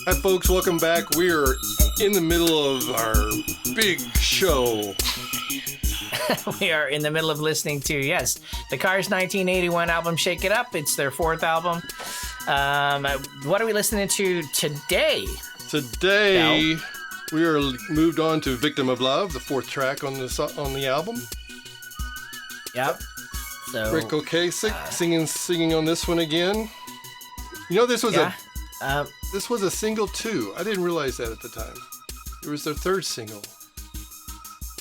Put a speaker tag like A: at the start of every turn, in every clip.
A: Hi, folks. Welcome back. We're in the middle of our big show.
B: We are in the middle of listening to, yes, the Cars 1981 album, Shake It Up. It's their fourth album. What are we listening to today?
A: Today, we are moved on to Victim of Love, the fourth track on the album.
B: Yep. So
A: Rick Ocasek singing on this one again. You know, this was a single too. I didn't realize that at the time. It was their third single.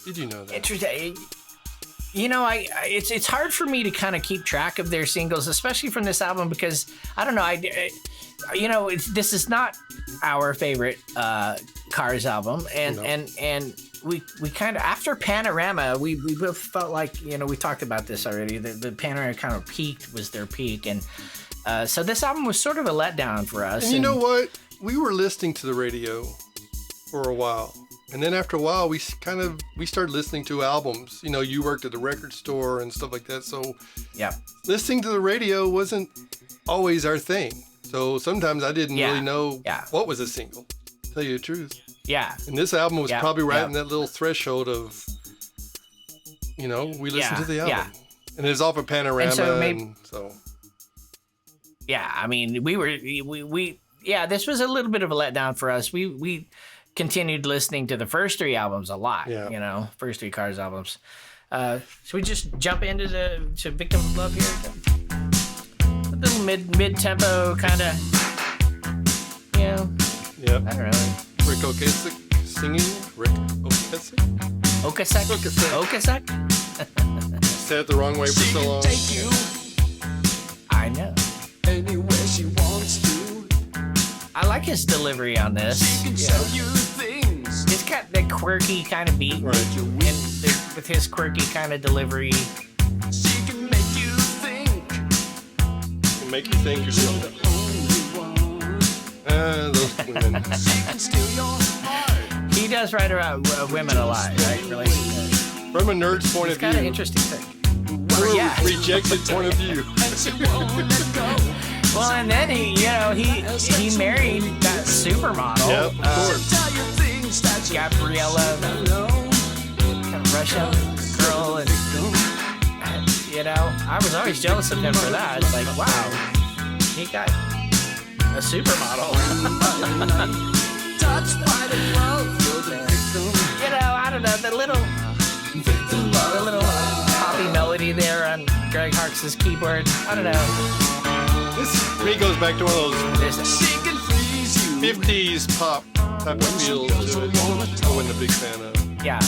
A: Did you know that?
B: Interesting. You know, it's hard for me to kind of keep track of their singles, especially from this album, because I don't know. This is not our favorite Cars album, and we kind of, after Panorama, we both felt like, you know, we talked about this already. The Panorama kind of was their peak, and so this album was sort of a letdown for us.
A: And you know what? We were listening to the radio for a while. And then after a while, we started listening to albums. You know, you worked at the record store and stuff like that. So
B: yeah,
A: listening to the radio wasn't always our thing. So sometimes I didn't really know what was a single, to tell you the truth.
B: Yeah.
A: And this album was probably right in that little threshold of, you know, we listened to the album. Yeah. And it's off of Panorama. And so
B: yeah, I mean, this was a little bit of a letdown for us. We continued listening to the first three albums a lot, you know, first three Cars albums. Should we just jump into to Victim of Love here? A little mid-tempo kind of, you know.
A: Yep.
B: I don't know.
A: Rick Ocasek singing. Rick Ocasek?
B: Ocasek?
A: Said it the wrong way for so long.
B: I know.
C: Anywhere she wants to.
B: I like his delivery on this.
C: She can tell you things.
B: It's got that quirky kind of beat,
A: right?
B: And with his quirky kind of delivery,
C: she can make you think.
A: She can make you think you're the only one. Those women.
C: She can steal your heart.
B: He does write about women a lot, right? Really.
A: From a nerd's point of view.
B: It's kind of interesting thing.
A: Rejected point of view.
B: Well, and then he he married that supermodel.
A: Yep, of course.
B: Gabriella, kind of Russian girl, and you know, I was always jealous of him for that. It's like, wow, he got a supermodel. You know, I don't know, the little poppy melody there on Greg Hark's keyboard. I don't know.
A: This to me goes back to one of those 50s pop type of feel to it. I wasn't a big fan of.
B: Yeah.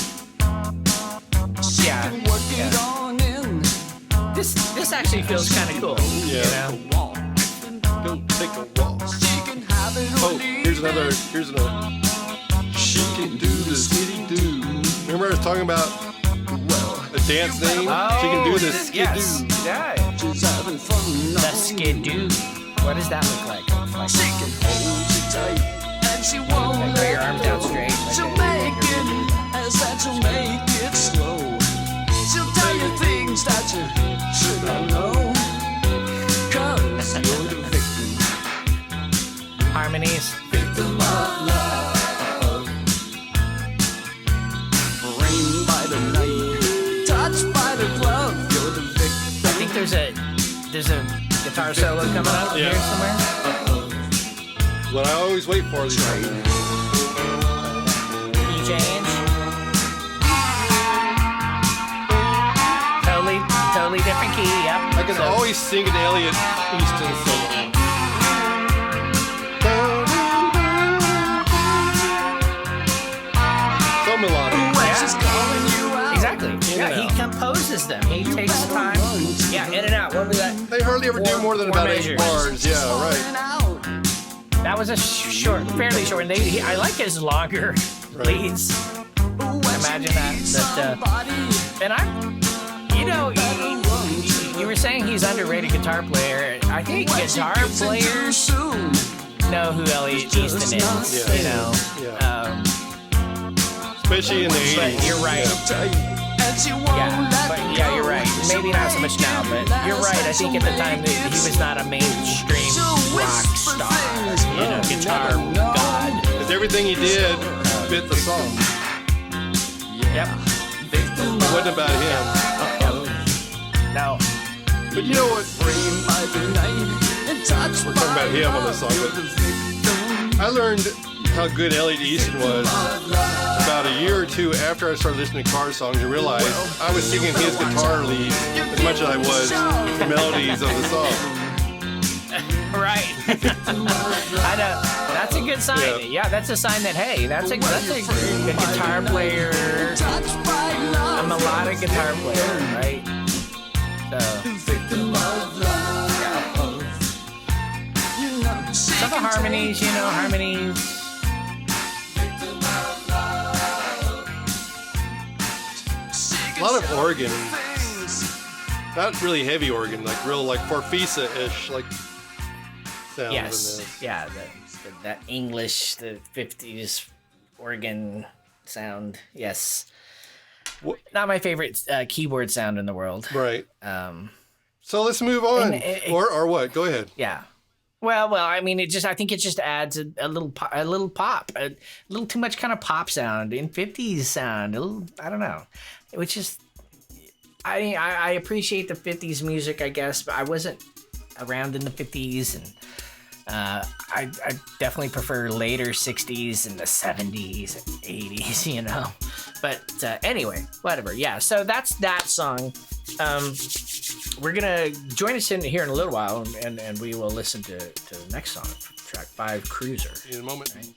B: This actually feels kind of cool.
A: Yeah.
B: You know?
A: Go take a walk. Oh, here's another. She can do the skiddy-doo. Remember I was talking about a dance name?
B: Oh,
A: she can do the skidoo.
B: Yes. Yeah. The skidoo. What does that look like?
C: She can hold you tight, and she won't
B: like
C: let
B: your arms down straight.
C: She'll make it slow. She'll tell you things that you should not know. 'Cause you're the victim.
B: Harmonies.
C: Victim of love. Rained by the night, touched by the glove. You're the victim.
B: I think there's a guitar solo coming up here somewhere.
A: What I always wait for these days.
B: Key change. Totally different key. Yep.
A: I can always sing an Elliot Easton song. So melodic.
B: Yeah. Exactly. Yeah, he composes them. He takes time. Yeah, in and out. What was that?
A: They hardly ever do more than about 8 bars. Yeah, right.
B: That was a fairly short. And I like his longer leads. Imagine that. And you were saying he's underrated guitar player. I think guitar players know who Elliot Easton is.
A: Yeah.
B: You know.
A: Especially in the 80s.
B: But you're right. but yeah, you're right. Maybe not so much now, but you're right. I think at the time that he was not a mainstream rock star, guitar god.
A: Because everything he did fit the song.
B: Yep.
A: It wasn't about him.
B: No.
A: But you know what? We're talking about him on the song, but I learned how good Elliot Easton was about a year or two after I started listening to Cars songs and realized I was singing his guitar leads as much as I was the melodies of the song.
B: Right. I know. That's a good sign. Yeah, that's a sign that, hey, that's a guitar player, a melodic guitar player, right? Some of the harmonies, harmonies.
A: A lot of organ, not really heavy organ, like real, like Farfisa-ish, like sound.
B: Yes, yeah, that English, the 50s organ sound. Yes, not my favorite keyboard sound in the world.
A: Right. So let's move on, or what? Go ahead.
B: Yeah. Well, I mean, I think it just adds a little pop, a little too much kind of pop sound in 50s sound. I don't know. Which is, I appreciate the 50s music, I guess, but I wasn't around in the 50s, and I definitely prefer later 60s and the 70s and 80s, But anyway, whatever. Yeah, so that's that song. We're gonna join us in here in a little while, and we will listen to the next song, track 5, Cruiser.
A: In a moment.
B: Right?